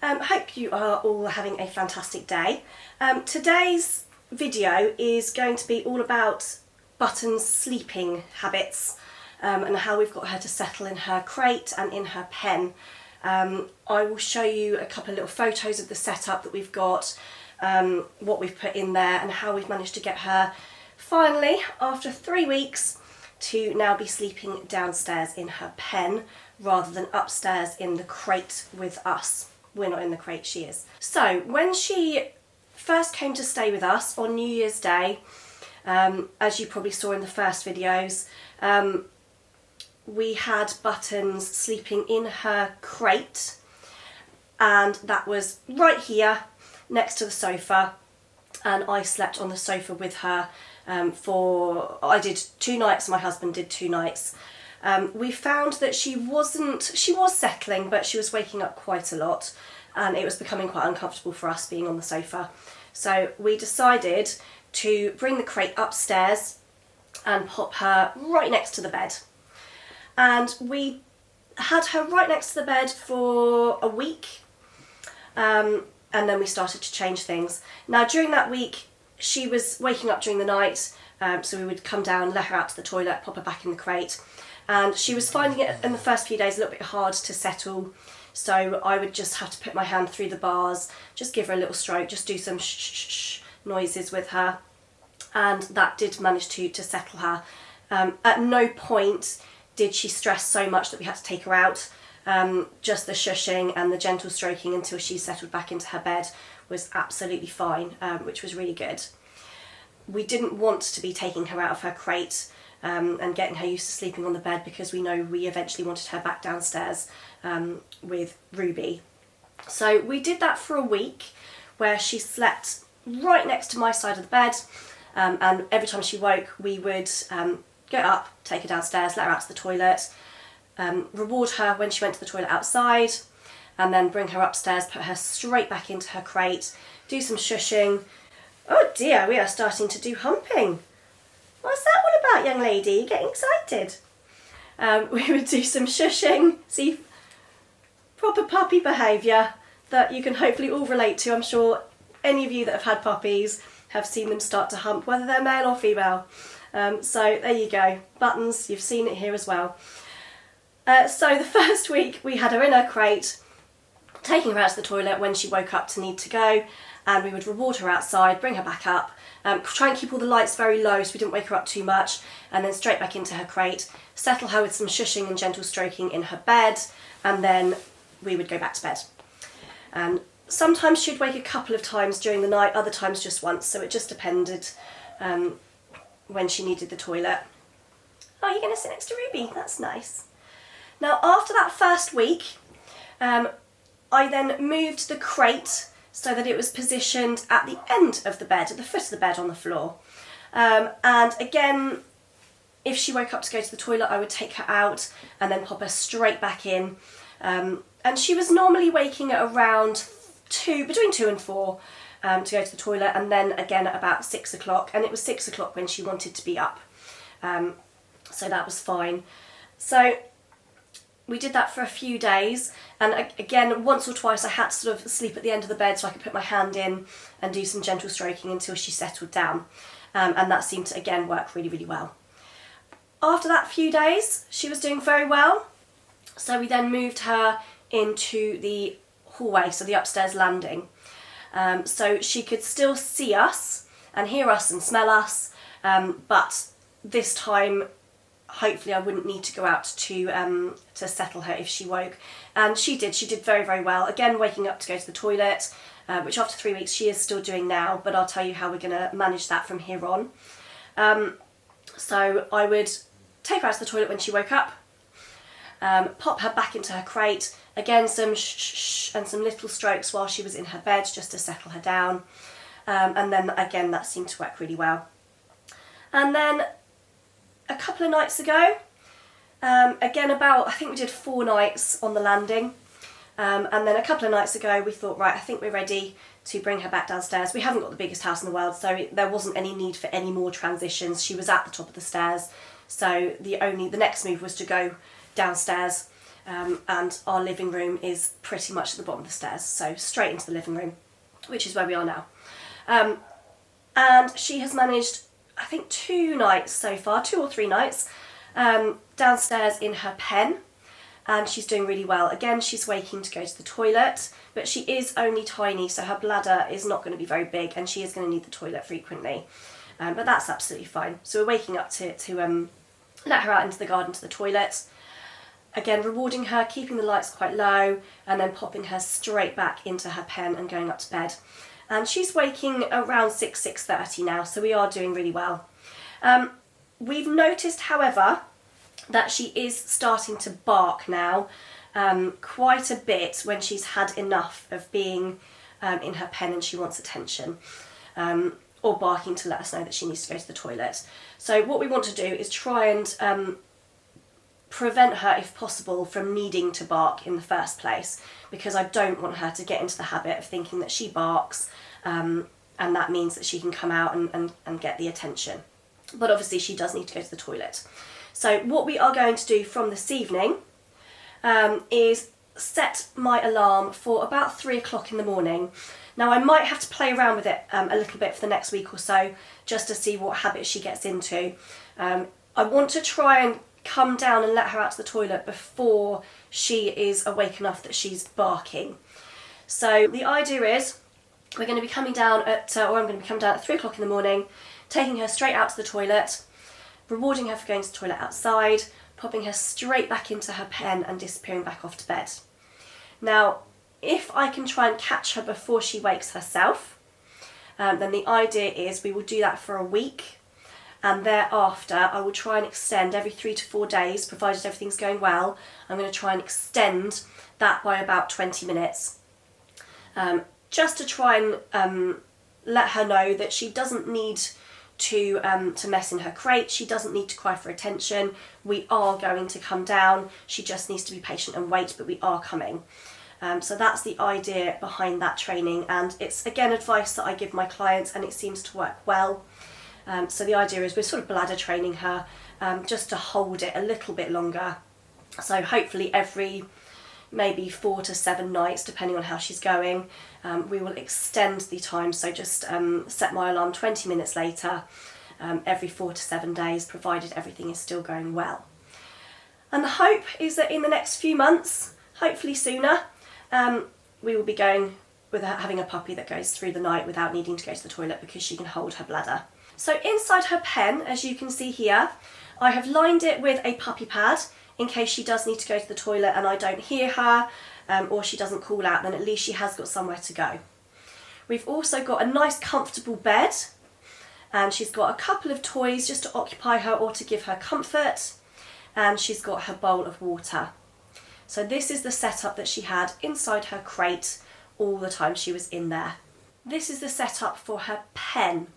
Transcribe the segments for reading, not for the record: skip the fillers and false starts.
Hope you are all having a fantastic day. Today's video is going to be all about Button's sleeping habits and how we've got her to settle in her crate and in her pen. I will show you a couple of little photos of the setup that we've got, what we've put in there and how we've managed to get her finally, after 3 weeks, to now be sleeping downstairs in her pen rather than upstairs in the crate with us. We're not in the crate, she is. So when she first came to stay with us on New Year's Day, as you probably saw in the first videos, we had Buttons sleeping in her crate, and that was right here next to the sofa, and I slept on the sofa with her I did 2 nights, my husband did 2 nights. We found that she was settling, but she was waking up quite a lot, and it was becoming quite uncomfortable for us being on the sofa. So we decided to bring the crate upstairs and pop her right next to the bed. And we had her right next to the bed for a week, and then we started to change things. Now during that week, she was waking up during the night, so we would come down, let her out to the toilet, pop her back in the crate. And she was finding it in the first few days a little bit hard to settle, so I would just have to put my hand through the bars, just give her a little stroke, just do some shh noises with her, and that did manage to settle her. At no point did she stress so much that we had to take her out. Just the shushing and the gentle stroking until she settled back into her bed was absolutely fine, which was really good. We didn't want to be taking her out of her crate and getting her used to sleeping on the bed, because we know we eventually wanted her back downstairs with Ruby. So we did that for a week, where she slept right next to my side of the bed, and every time she woke we would get up, take her downstairs, let her out to the toilet, reward her when she went to the toilet outside, and then bring her upstairs, put her straight back into her crate, do some shushing. Oh dear, we are starting to do humping. What's that all about, young lady? You're getting excited. We would do some shushing, see, proper puppy behaviour that you can hopefully all relate to. I'm sure any of you that have had puppies have seen them start to hump, whether they're male or female. So there you go, Buttons, you've seen it here as well. So the first week we had her in her crate, taking her out to the toilet when she woke up to need to go, and we would reward her outside, bring her back up, try and keep all the lights very low so we didn't wake her up too much, and then straight back into her crate, settle her with some shushing and gentle stroking in her bed, and then we would go back to bed. Sometimes she'd wake a couple of times during the night, other times just once, so it just depended when she needed the toilet. Oh, you're going to sit next to Ruby? That's nice. Now after that first week, I then moved the crate so that it was positioned at the end of the bed, at the foot of the bed on the floor. And again, if she woke up to go to the toilet, I would take her out and then pop her straight back in. And she was normally waking at around between 2 and 4 to go to the toilet, and then again at about 6 o'clock, and it was 6 o'clock when she wanted to be up. So that was fine. So we did that for a few days, and again, once or twice I had to sort of sleep at the end of the bed so I could put my hand in and do some gentle stroking until she settled down. And that seemed to, again, work really, really well. After that few days, she was doing very well. So we then moved her into the hallway, so the upstairs landing. So she could still see us and hear us and smell us, but this time hopefully I wouldn't need to go out to settle her if she woke. And she did very, very well. Again, waking up to go to the toilet, which after 3 weeks she is still doing now, but I'll tell you how we're going to manage that from here on. So I would take her out to the toilet when she woke up, pop her back into her crate, again some shh and some little strokes while she was in her bed just to settle her down, and then again that seemed to work really well. And then a couple of nights ago, again I think we did 4 nights on the landing, and then a couple of nights ago we thought, right, I think we're ready to bring her back downstairs. We haven't got the biggest house in the world, so there wasn't any need for any more transitions. She was at the top of the stairs, so the next move was to go downstairs and our living room is pretty much at the bottom of the stairs, so straight into the living room, which is where we are now. And she has managed, I think 2 nights so far, 2 or 3 nights, downstairs in her pen, and she's doing really well. Again, she's waking to go to the toilet, but she is only tiny, so her bladder is not going to be very big, and she is going to need the toilet frequently. But that's absolutely fine. So we're waking up to let her out into the garden to the toilet. Again, rewarding her, keeping the lights quite low, and then popping her straight back into her pen and going up to bed. And she's waking around 6:30 now, so we are doing really well. We've noticed, however, that she is starting to bark now quite a bit when she's had enough of being in her pen and she wants attention, or barking to let us know that she needs to go to the toilet. So what we want to do is try and prevent her, if possible, from needing to bark in the first place, because I don't want her to get into the habit of thinking that she barks and that means that she can come out and get the attention. But obviously she does need to go to the toilet. So what we are going to do from this evening is set my alarm for about 3 o'clock in the morning. Now I might have to play around with it a little bit for the next week or so, just to see what habits she gets into. I want to try and come down and let her out to the toilet before she is awake enough that she's barking. So the idea is we're going to be coming down at, or I'm going to be coming down at 3 o'clock in the morning, taking her straight out to the toilet, rewarding her for going to the toilet outside, popping her straight back into her pen and disappearing back off to bed. Now, if I can try and catch her before she wakes herself, then the idea is we will do that for a week, and thereafter I will try and extend every 3 to 4 days, provided everything's going well. I'm going to try and extend that by about 20 minutes, just to try and let her know that she doesn't need to mess in her crate, she doesn't need to cry for attention. We are going to come down, she just needs to be patient and wait, but we are coming. So that's the idea behind that training, and it's again advice that I give my clients and it seems to work well. So the idea is we're sort of bladder training her just to hold it a little bit longer. So hopefully every maybe 4 to 7 nights, depending on how she's going, we will extend the time. So just set my alarm 20 minutes later every 4 to 7 days, provided everything is still going well. And the hope is that in the next few months, hopefully sooner, we will be going with her having a puppy that goes through the night without needing to go to the toilet, because she can hold her bladder. So inside her pen, as you can see here, I have lined it with a puppy pad in case she does need to go to the toilet and I don't hear her, or she doesn't call out, then at least she has got somewhere to go. We've also got a nice comfortable bed, and she's got a couple of toys just to occupy her or to give her comfort, and she's got her bowl of water. So this is the setup that she had inside her crate all the time she was in there. This is the setup for her pen.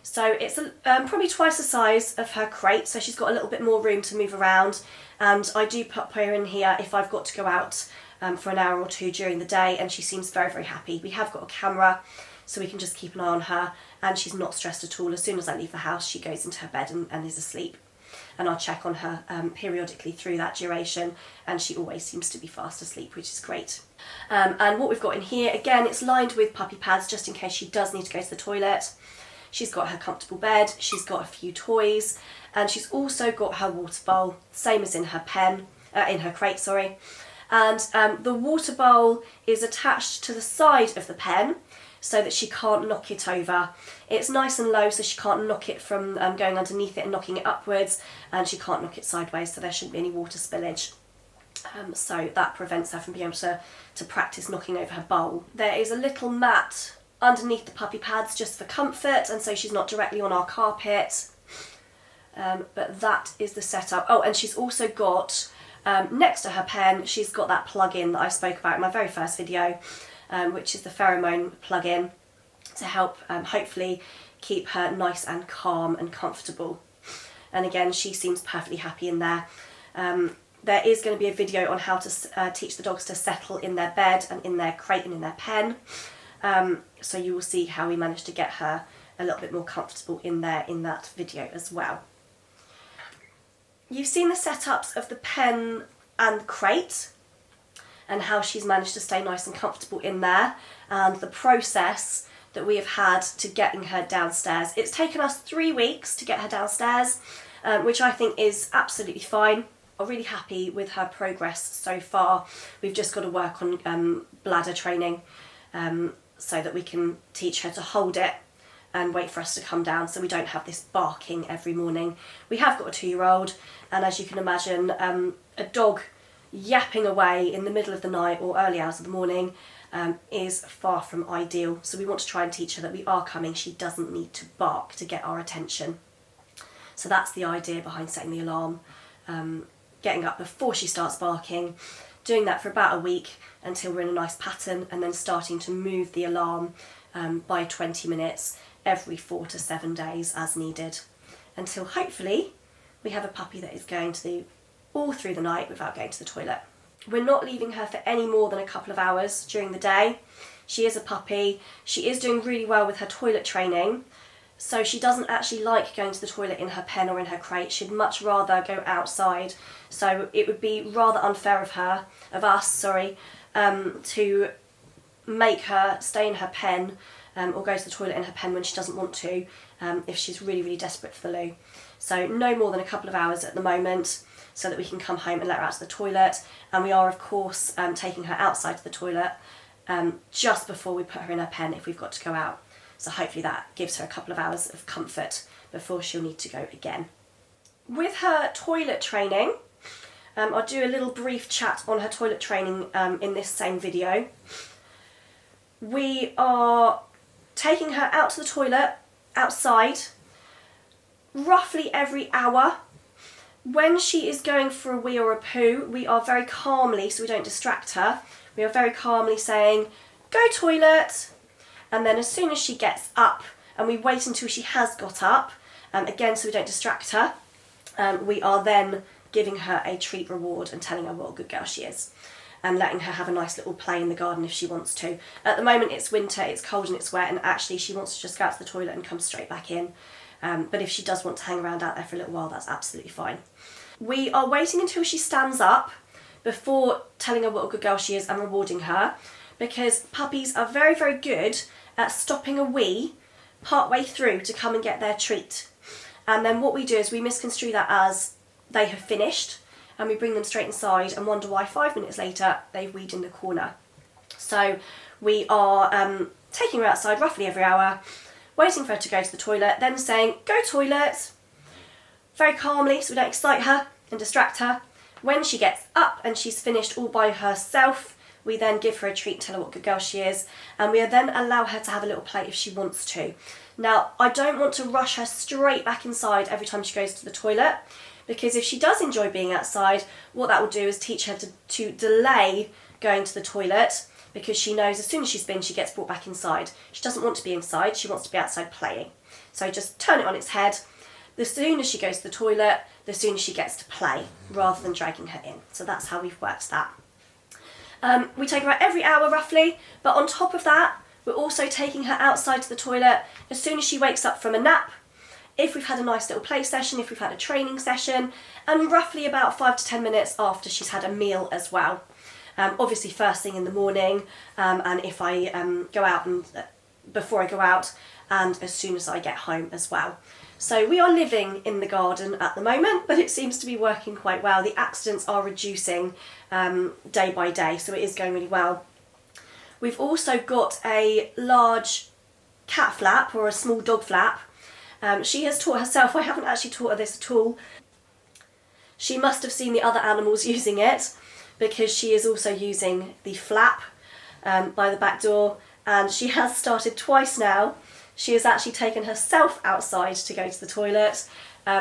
So it's probably twice the size of her crate, so she's got a little bit more room to move around, and I do put her in here if I've got to go out for an hour or 2 during the day, and she seems very, very happy. We have got a camera, so we can just keep an eye on her, and she's not stressed at all. As soon as I leave the house, she goes into her bed and is asleep. And I'll check on her periodically through that duration, and she always seems to be fast asleep, which is great. And what we've got in here, again, it's lined with puppy pads just in case she does need to go to the toilet. She's got her comfortable bed, she's got a few toys, and she's also got her water bowl, same as in her pen, in her crate, sorry. And the water bowl is attached to the side of the pen so that she can't knock it over. It's nice and low, so she can't knock it from going underneath it and knocking it upwards, and she can't knock it sideways, so there shouldn't be any water spillage. So that prevents her from being able to practice knocking over her bowl. There is a little mat underneath the puppy pads just for comfort, and so she's not directly on our carpet. But that is the setup. Oh, and she's also got, next to her pen, she's got that plug-in that I spoke about in my very first video, which is the pheromone plug-in, to help hopefully keep her nice and calm and comfortable. And again, she seems perfectly happy in there. There is going to be a video on how to teach the dogs to settle in their bed and in their crate and in their pen. So you will see how we managed to get her a little bit more comfortable in there in that video as well. You've seen the setups of the pen and crate. and how she's managed to stay nice and comfortable in there, and the process that we have had to getting her downstairs. It's taken us 3 weeks to get her downstairs, which I think is absolutely fine. I'm really happy with her progress so far. We've just got to work on bladder training so that we can teach her to hold it and wait for us to come down so we don't have this barking every morning. We have got a 2-year-old, and as you can imagine, a dog yapping away in the middle of the night or early hours of the morning is far from ideal. So we want to try and teach her that we are coming. She doesn't need to bark to get our attention. So that's the idea behind setting the alarm, getting up before she starts barking, doing that for about a week until we're in a nice pattern, and then starting to move the alarm by 20 minutes every 4 to 7 days as needed, until hopefully we have a puppy that is going to do all through the night without going to the toilet. We're not leaving her for any more than a couple of hours during the day. She is a puppy. She is doing really well with her toilet training, so she doesn't actually like going to the toilet in her pen or in her crate. She'd much rather go outside. So it would be rather unfair of us, to make her stay in her pen or go to the toilet in her pen when she doesn't want to, if she's really, really desperate for the loo. So no more than a couple of hours at the moment, so that we can come home and let her out to the toilet. And we are, of course, taking her outside to the toilet just before we put her in her pen if we've got to go out. So hopefully that gives her a couple of hours of comfort before she'll need to go again. With her toilet training, I'll do a little brief chat on her toilet training in this same video. We are taking her out to the toilet outside roughly every hour. When she is going for a wee or a poo, we are very calmly, so we don't distract her, we are very calmly saying, "Go toilet," and then as soon as she gets up, and we wait until she has got up, again so we don't distract her, we are then giving her a treat reward and telling her what a good girl she is, and letting her have a nice little play in the garden if she wants to. At the moment it's winter, it's cold and it's wet, and actually she wants to just go out to the toilet and come straight back in. But if she does want to hang around out there for a little while, that's absolutely fine. We are waiting until she stands up before telling her what a good girl she is and rewarding her, because puppies are very, very good at stopping a wee part-way through to come and get their treat. And then what we do is we misconstrue that as they have finished, and we bring them straight inside and wonder why 5 minutes later they've weed in the corner. So we are taking her outside roughly every hour, waiting for her to go to the toilet, then saying, "Go toilet," very calmly so we don't excite her and distract her. When she gets up and she's finished all by herself, we then give her a treat and tell her what good girl she is, and we then allow her to have a little play if she wants to. Now, I don't want to rush her straight back inside every time she goes to the toilet, because if she does enjoy being outside, what that will do is teach her to delay going to the toilet, because she knows as soon as she's been, she gets brought back inside. She doesn't want to be inside, she wants to be outside playing. So just turn it on its head. The sooner she goes to the toilet, the sooner she gets to play, rather than dragging her in. So that's how we've worked that. We take her out every hour roughly, but on top of that, we're also taking her outside to the toilet as soon as she wakes up from a nap, if we've had a nice little play session, if we've had a training session, and roughly about 5 to 10 minutes after she's had a meal as well. Obviously first thing in the morning, and if I go out and before I go out, and as soon as I get home as well. So we are living in the garden at the moment, but it seems to be working quite well. The accidents are reducing day by day, so it is going really well. We've also got a large cat flap, or a small dog flap. She has taught herself, I haven't actually taught her this at all. She must have seen the other animals using it, because she is also using the flap by the back door, and she has started twice now. She has actually taken herself outside to go to the toilet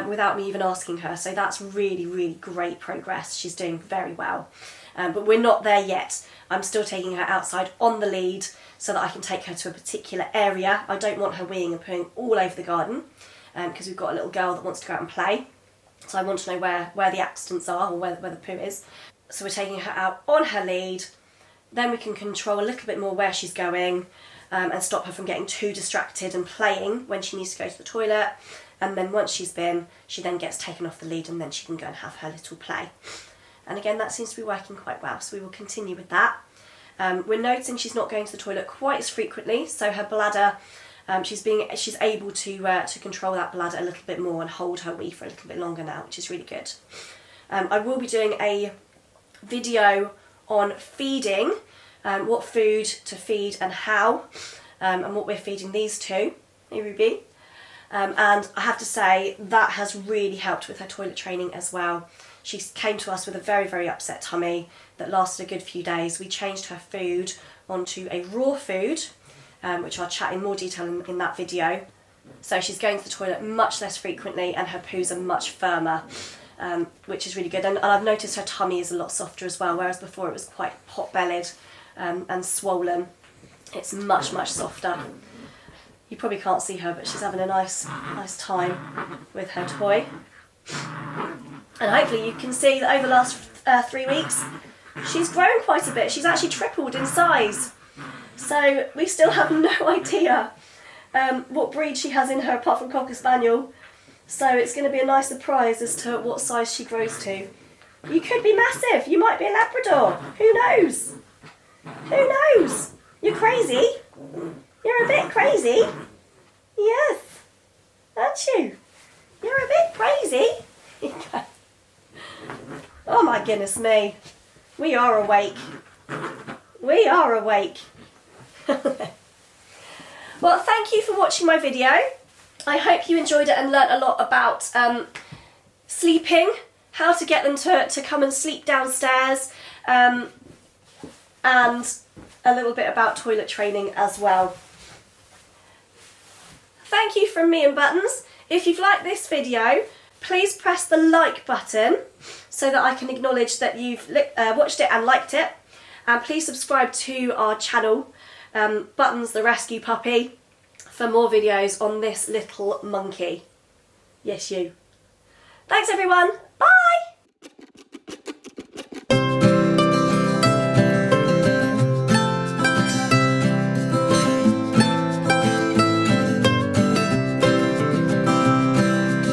without me even asking her, so that's really, really great progress. She's doing very well. But we're not there yet. I'm still taking her outside on the lead so that I can take her to a particular area. I don't want her weeing and pooing all over the garden, because we've got a little girl that wants to go out and play. So I want to know where the accidents are, or where the poo is. So we're taking her out on her lead, then we can control a little bit more where she's going, and stop her from getting too distracted and playing when she needs to go to the toilet. And then once she's been, she then gets taken off the lead, and then she can go and have her little play. And again, that seems to be working quite well, so we will continue with that. We're noticing she's not going to the toilet quite as frequently, so her bladder, she's able to control that bladder a little bit more and hold her wee for a little bit longer now, which is really good. I will be doing a video on feeding, what food to feed and how, and what we're feeding these two. Hey Ruby. And I have to say that has really helped with her toilet training as well. She came to us with a very, very upset tummy that lasted a good few days. We changed her food onto a raw food, which I'll chat in more detail in that video. So she's going to the toilet much less frequently and her poos are much firmer, which is really good. And I've noticed her tummy is a lot softer as well, whereas before it was quite pot-bellied and swollen. It's much, much softer. You probably can't see her, but she's having a nice time with her toy. And hopefully you can see that over the last 3 weeks, she's grown quite a bit. She's actually tripled in size. So we still have no idea what breed she has in her apart from Cocker Spaniel. So it's going to be a nice surprise as to what size she grows to. You could be massive. You might be a Labrador. Who knows? Who knows? You're crazy. You're a bit crazy. Yes. Aren't you? You're a bit crazy. Oh my goodness me. We are awake. We are awake. Well, thank you for watching my video. I hope you enjoyed it and learnt a lot about sleeping, how to get them to come and sleep downstairs, and a little bit about toilet training as well. Thank you from me and Buttons. If you've liked this video, please press the like button so that I can acknowledge that you've watched it and liked it. And please subscribe to our channel, Buttons the Rescue Puppy, for more videos on this little monkey. Yes, you. Thanks everyone.